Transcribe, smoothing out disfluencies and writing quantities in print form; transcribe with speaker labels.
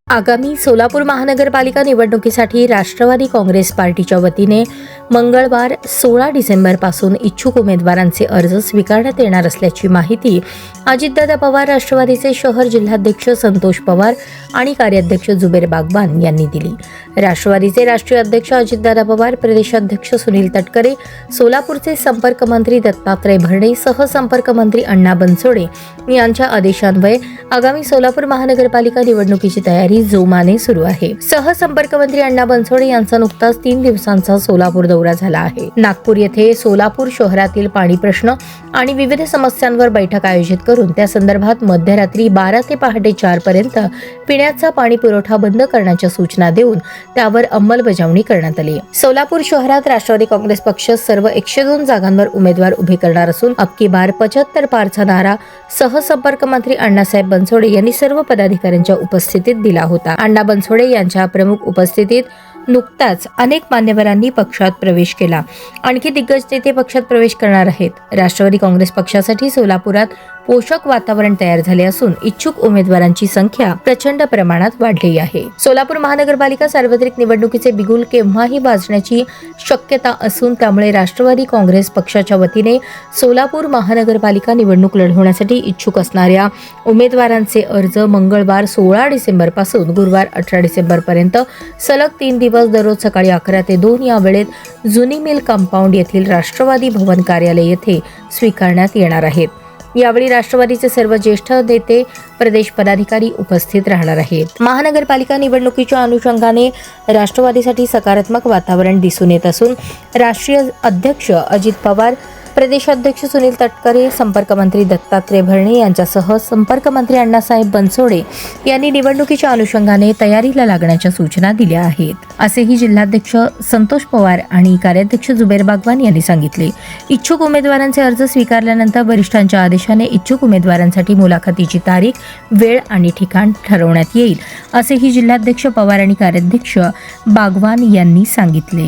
Speaker 1: आगामी सोलापूर महानगरपालिका निवडणुकीसाठी राष्ट्रवादी काँग्रेस पार्टीच्या वतीने मंगळवार 16 डिसेंबरपासून इच्छुक उमेदवारांचे अर्ज स्वीकारण्यात येणार असल्याची माहिती अजितदादा पवार, राष्ट्रवादीचे शहर जिल्हाध्यक्ष संतोष पवार आणि कार्याध्यक्ष जुबेर बागवान यांनी दिली. राष्ट्रवादीचे राष्ट्रीय अध्यक्ष अजितदादा पवार, प्रदेशाध्यक्ष सुनील तटकरे, सोलापूरचे संपर्क मंत्री दत्तात्रय भरणे, सहसंपर्क मंत्री अण्णा बनसोडे यांच्या आदेशान्वये आगामी सोलापूर महानगरपालिका निवडणुकीची तयारी जोमाने सुरू आहे. सहसंपर्क मंत्री अण्णा बनसोडे यांचा नुकताच 3 दिवसांचा सोलापूर दौरा झाला आहे. नागपूर येथे सोलापूर शहरातील पाणी प्रश्न आणि विविध समस्यांवर बैठक आयोजित करून त्या संदर्भात मध्यरात्री 12 ते पहाटे 4 पर्यंत पिण्याचा पाणी पुरवठा बंद करण्याच्या सूचना देऊन त्यावर अंमलबजावणी करण्यात आली. सोलापूर शहरात राष्ट्रवादी काँग्रेस पक्ष सर्व 102 जागांवर उमेदवार उभे करणार असून अबकी बार 75 पारचा नारा सहसंपर्क मंत्री अण्णासाहेब बनसोडे यांनी सर्व पदाधिकाऱ्यांच्या उपस्थितीत दिला होता. अण्णा बनसोडे यांच्या प्रमुख उपस्थितीत नुकताच अनेक मान्यवरांनी पक्षात प्रवेश केला. आणखी दिग्गज नेते पक्षात प्रवेश करणार आहेत. राष्ट्रवादी काँग्रेस पक्षासाठी सोलापुरात पोषक वातावरण तयार झाले असून इच्छुक उमेदवारांची संख्या प्रचंड प्रमाणात वाढली आहे. सोलापूर महानगरपालिका सार्वत्रिक निवडणुकीचे बिगुल केव्हाही वाजण्याची शक्यता असून त्यामुळे राष्ट्रवादी काँग्रेस पक्षाच्या वतीने सोलापूर महानगरपालिका निवडणूक लढवण्यासाठी इच्छुक असणाऱ्या उमेदवारांचे अर्ज मंगळवार 16 डिसेंबर पासून गुरुवार 18 डिसेंबर पर्यंत सलग 3 दिवस दररोज सकाळी 11 ते 2 या वेळेत जुनी मिल कंपाऊंड येथील राष्ट्रवादी भवन कार्यालय येथे स्वीकारण्यात येणार आहेत. यावेळी राष्ट्रवादीचे सर्व ज्येष्ठ नेते, प्रदेश पदाधिकारी उपस्थित राहणार आहेत. महानगरपालिका निवडणुकीच्या अनुषंगाने राष्ट्रवादीसाठी सकारात्मक वातावरण दिसून येत असून राष्ट्रीय अध्यक्ष अजित पवार, प्रदेशाध्यक्ष सुनील तटकरे, संपर्क मंत्री दत्तात्रय भरणे यांच्यासह संपर्क मंत्री अण्णासाहेब बनसोडे यांनी निवडणुकीच्या अनुषंगाने तयारीला लागण्याच्या सूचना दिल्या आहेत, असेही जिल्हाध्यक्ष संतोष पवार आणि कार्याध्यक्ष जुबेर बागवान यांनी सांगितले. इच्छुक उमेदवारांचे अर्ज स्वीकारल्यानंतर वरिष्ठांच्या आदेशाने इच्छुक उमेदवारांसाठी मुलाखतीची तारीख, वेळ आणि ठिकाण ठरवण्यात येईल, असेही जिल्हाध्यक्ष पवार आणि कार्याध्यक्ष बागवान यांनी सांगितले.